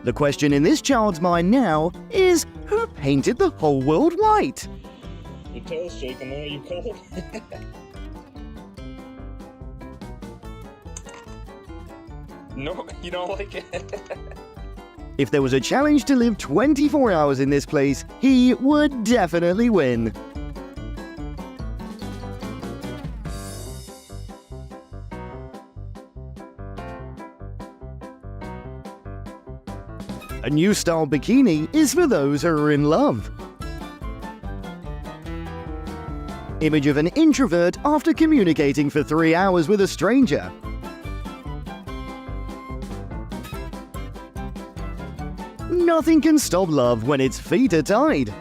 The question in this child's mind now is, who painted the whole world white? Your tail's shaking there, you cold? No, you don't like it? If there was a challenge to live 24 hours in this place, he would definitely win. A new style bikini is for those who are in love. Image of an introvert after communicating for 3 hours with a stranger. Nothing can stop love when its feet are tied.